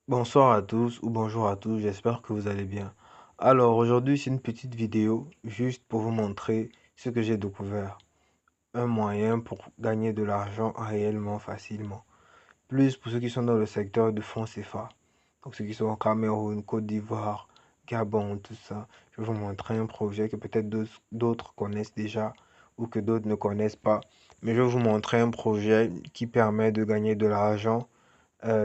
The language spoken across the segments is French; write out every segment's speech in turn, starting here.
Bonsoir à tous ou bonjour à tous, j'espère que vous allez bien. Alors aujourd'hui c'est une petite vidéo juste pour vous montrer ce que j'ai découvert. Un moyen pour gagner de l'argent réellement facilement. Plus pour ceux qui sont dans le secteur de fonds CFA. Donc ceux qui sont au Cameroun, Côte d'Ivoire, Gabon, tout ça. Je vais vous montrer un projet que peut-être d'autres connaissent déjà ou que d'autres ne connaissent pas. Mais je vais vous montrer un projet qui permet de gagner de l'argent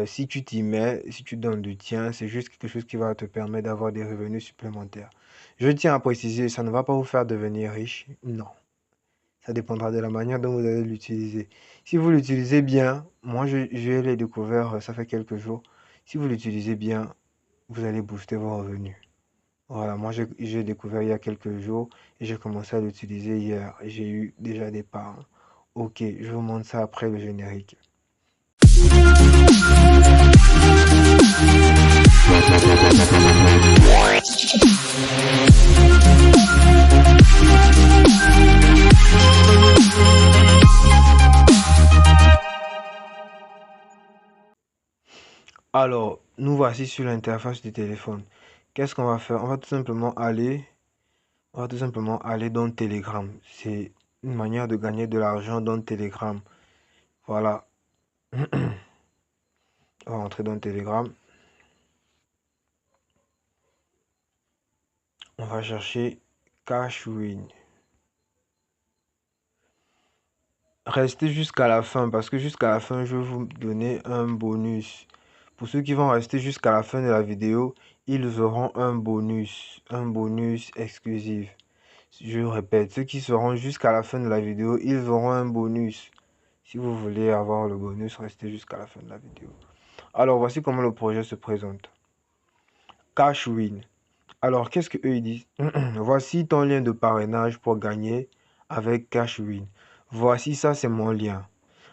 si tu t'y mets, si tu donnes du tien, c'est juste quelque chose qui va te permettre d'avoir des revenus supplémentaires. Je tiens à préciser, ça ne va pas vous faire devenir riche, non. Ça dépendra de la manière dont vous allez l'utiliser. Si vous l'utilisez bien, moi je l'ai découvert, ça fait quelques jours. Si vous l'utilisez bien, vous allez booster vos revenus. Voilà, moi j'ai découvert il y a quelques jours et j'ai commencé à l'utiliser hier et j'ai eu déjà des parts. Ok, je vous montre ça après le générique. Alors, nous voici sur l'interface du téléphone. Qu'est-ce qu'on va faire? On va tout simplement aller dans Telegram. C'est une manière de gagner de l'argent dans Telegram. Voilà. On va entrer dans Telegram. On va chercher Cashwin. Restez jusqu'à la fin parce que jusqu'à la fin, je vais vous donner un bonus. Pour ceux qui vont rester jusqu'à la fin de la vidéo, ils auront un bonus exclusif. Je répète, ceux qui seront jusqu'à la fin de la vidéo, ils auront un bonus. Si vous voulez avoir le bonus, restez jusqu'à la fin de la vidéo. Alors, voici comment le projet se présente. Cashwin. Alors, qu'est-ce que eux ils disent? Voici ton lien de parrainage pour gagner avec Cashwin. Voici ça, c'est mon lien.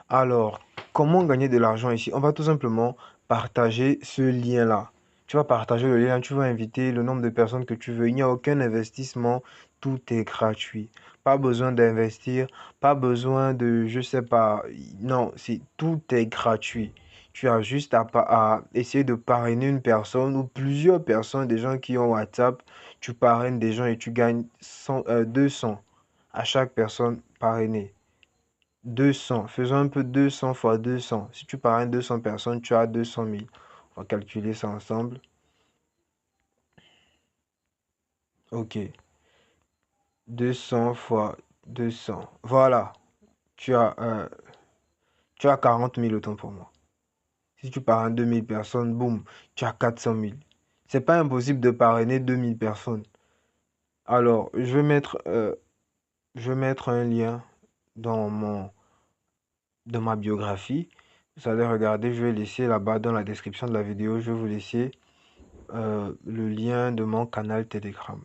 Alors, comment gagner de l'argent ici? On va tout simplement partager ce lien-là. Tu vas partager le lien, tu vas inviter le nombre de personnes que tu veux. Il n'y a aucun investissement, tout est gratuit. Pas besoin d'investir, pas besoin de, je sais pas, non, tout est gratuit. Tu as juste à essayer de parrainer une personne ou plusieurs personnes, des gens qui ont WhatsApp. Tu parraines des gens et tu gagnes 200 à chaque personne parrainée. 200, faisons un peu 200 fois 200. Si tu parraines 200 personnes, tu as 200 000. On va calculer ça ensemble. Ok. 200 fois 200. Voilà. Tu as, euh, tu as 40 000 autant pour moi. Si tu parraines 2000 personnes, boum, tu as 400 000. C'est pas impossible de parrainer 2000 personnes. Alors, je vais mettre un lien dans dans ma biographie. Vous allez regarder, je vais laisser là-bas dans la description de la vidéo, je vais vous laisser le lien de mon canal Telegram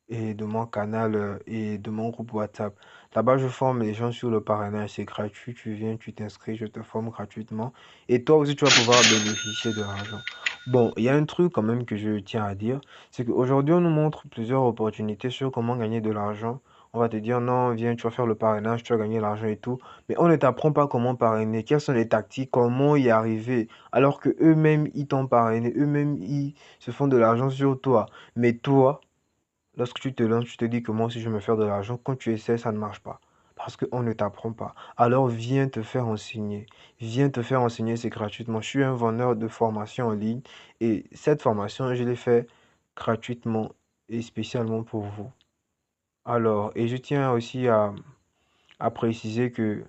et de mon canal et de mon groupe WhatsApp. Là-bas, je forme les gens sur le parrainage. C'est gratuit. Tu viens, tu t'inscris, je te forme gratuitement. Et toi aussi, tu vas pouvoir bénéficier de l'argent. Bon, il y a un truc quand même que je tiens à dire, c'est qu'aujourd'hui, on nous montre plusieurs opportunités sur comment gagner de l'argent. On va te dire, non, viens, tu vas faire le parrainage, tu vas gagner l'argent et tout. Mais on ne t'apprend pas comment parrainer, quelles sont les tactiques, comment y arriver. Alors que eux-mêmes, ils t'ont parrainé, eux-mêmes, ils se font de l'argent sur toi. Mais toi, lorsque tu te lances, tu te dis que moi aussi je vais me faire de l'argent. Quand tu essaies, ça ne marche pas. Parce qu'on ne t'apprend pas. Alors viens te faire enseigner. Viens te faire enseigner, c'est gratuitement. Je suis un vendeur de formation en ligne et cette formation, je l'ai fait gratuitement et spécialement pour vous. Alors, et je tiens aussi à préciser que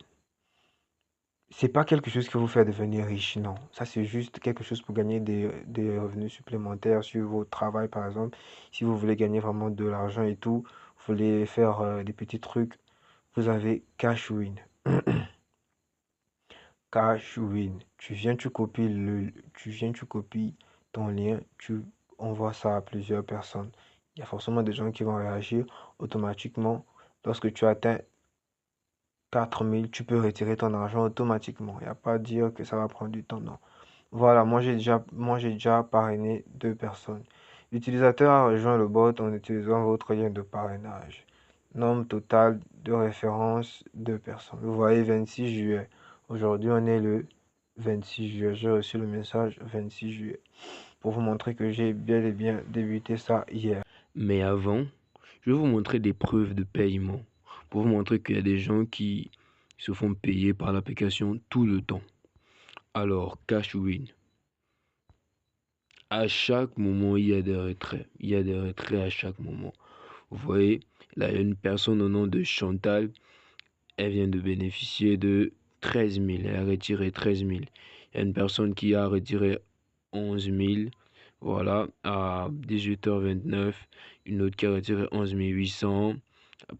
c'est pas quelque chose qui va vous faire devenir riche, non. Ça, c'est juste quelque chose pour gagner des revenus supplémentaires sur votre travail, par exemple. Si vous voulez gagner vraiment de l'argent et tout, vous voulez faire des petits trucs, vous avez Cashwin. Cashwin. Tu copies ton lien, tu envoies ça à plusieurs personnes. Il y a forcément des gens qui vont réagir automatiquement. Lorsque tu atteins 4000, tu peux retirer ton argent automatiquement. Il n'y a pas à dire que ça va prendre du temps, non. Voilà, moi j'ai déjà parrainé deux personnes. L'utilisateur a rejoint le bot en utilisant votre lien de parrainage. Nombre total de références, deux personnes. Vous voyez, 26 juillet. Aujourd'hui, on est le 26 juillet. J'ai reçu le message 26 juillet pour vous montrer que j'ai bel et bien débuté ça hier. Mais avant, je vais vous montrer des preuves de paiement pour vous montrer qu'il y a des gens qui se font payer par l'application tout le temps. Alors, Cashwin. À chaque moment, il y a des retraits. Il y a des retraits à chaque moment. Vous voyez, là, il y a une personne au nom de Chantal. Elle vient de bénéficier de 13 000. Elle a retiré 13 000. Il y a une personne qui a retiré 11 000. Voilà, à 18h29. Une autre qui a retiré 11 800.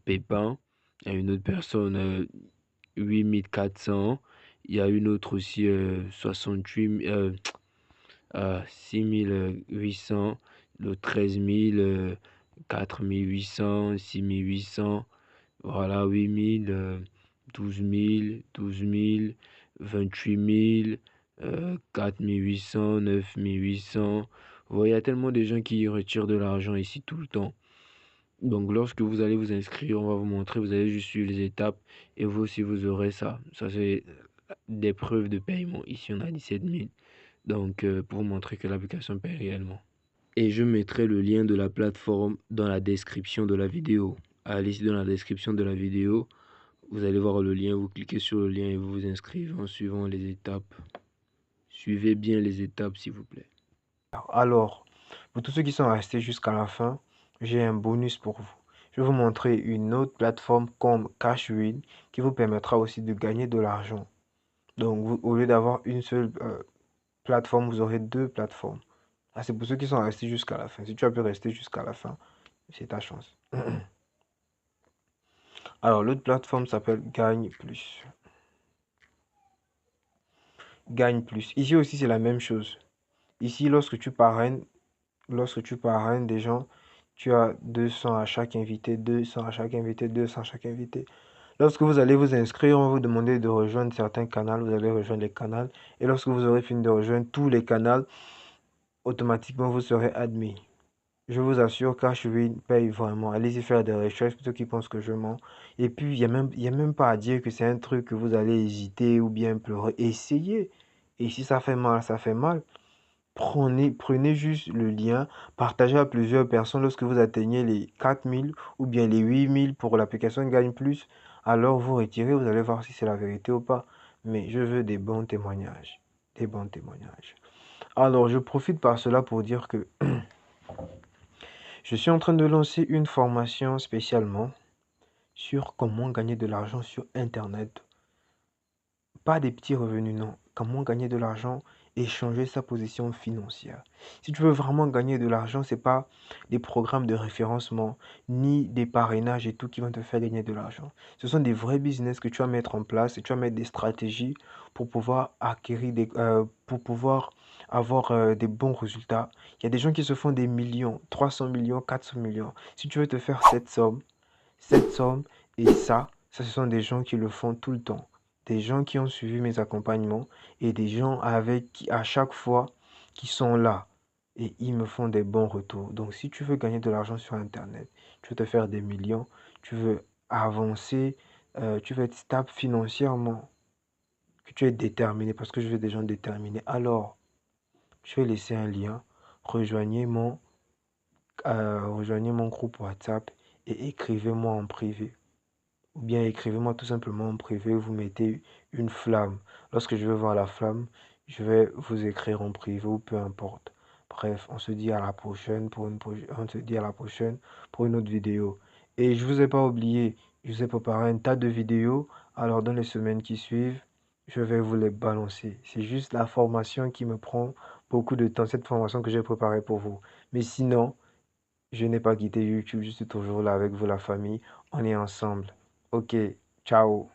Pépin. Il y a une autre personne, 8 400. Il y a une autre aussi, 68 6 800. Le 13 000, 4 800, 6 800. Voilà, 8 000, 12 000, 12 000, 28 000, 4 800, 9 800. Vous voyez, il y a tellement de gens qui retirent de l'argent ici tout le temps. Donc, lorsque vous allez vous inscrire, on va vous montrer, vous allez juste suivre les étapes et vous aussi, vous aurez ça. Ça, c'est des preuves de paiement. Ici, on a 17 000. Donc, pour vous montrer que l'application paye réellement. Et je mettrai le lien de la plateforme dans la description de la vidéo. Allez ici dans la description de la vidéo. Vous allez voir le lien, vous cliquez sur le lien et vous vous inscrivez en suivant les étapes. Suivez bien les étapes, s'il vous plaît. Alors, pour tous ceux qui sont restés jusqu'à la fin, j'ai un bonus pour vous. Je vais vous montrer une autre plateforme comme Cashwin qui vous permettra aussi de gagner de l'argent. Donc, au lieu d'avoir une seule plateforme, vous aurez deux plateformes. Ah, c'est pour ceux qui sont restés jusqu'à la fin. Si tu as pu rester jusqu'à la fin, c'est ta chance. Alors, l'autre plateforme s'appelle Gagne Plus. Gagne Plus. Ici aussi, c'est la même chose. Ici, lorsque tu parraines des gens, tu as 200 à chaque invité, 200 à chaque invité, 200 à chaque invité. Lorsque vous allez vous inscrire, on va vous demander de rejoindre certains canaux, vous allez rejoindre les canaux. Et lorsque vous aurez fini de rejoindre tous les canaux, automatiquement vous serez admis. Je vous assure, Cashwin paye vraiment. Allez-y faire des recherches pour ceux qui pensent que je mens. Et puis, il y a même pas à dire que c'est un truc que vous allez hésiter ou bien pleurer. Essayez. Et si ça fait mal, ça fait mal. Prenez juste le lien, partagez à plusieurs personnes lorsque vous atteignez les 4000 ou bien les 8000 pour l'application Gagne Plus. Alors vous retirez, vous allez voir si c'est la vérité ou pas. Mais je veux des bons témoignages. Des bons témoignages. Alors je profite par cela pour dire que je suis en train de lancer une formation spécialement sur comment gagner de l'argent sur Internet. Pas des petits revenus, non. Comment gagner de l'argent et changer sa position financière. Si tu veux vraiment gagner de l'argent, c'est pas des programmes de référencement, ni des parrainages et tout qui vont te faire gagner de l'argent. Ce sont des vrais business que tu vas mettre en place et tu vas mettre des stratégies pour pouvoir pour pouvoir avoir des bons résultats. Il y a des gens qui se font des millions, 300 millions, 400 millions. Si tu veux te faire cette somme et ça, ce sont des gens qui le font tout le temps. Des gens qui ont suivi mes accompagnements et des gens avec qui, à chaque fois, qui sont là et ils me font des bons retours. Donc, si tu veux gagner de l'argent sur Internet, tu veux te faire des millions, tu veux avancer, tu veux être stable financièrement, que tu es déterminé, parce que je veux des gens déterminés, alors, je vais laisser un lien, rejoignez rejoignez mon groupe WhatsApp et écrivez-moi en privé. Ou bien écrivez-moi tout simplement en privé, vous mettez une flamme. Lorsque je vais voir la flamme, je vais vous écrire en privé ou peu importe. Bref, on se dit à la prochaine on se dit à la prochaine pour une autre vidéo. Et je vous ai pas oublié, je vous ai préparé un tas de vidéos. Alors dans les semaines qui suivent, je vais vous les balancer. C'est juste la formation qui me prend beaucoup de temps, cette formation que j'ai préparée pour vous. Mais sinon, je n'ai pas quitté YouTube, je suis toujours là avec vous, la famille. On est ensemble. Ok, ciao.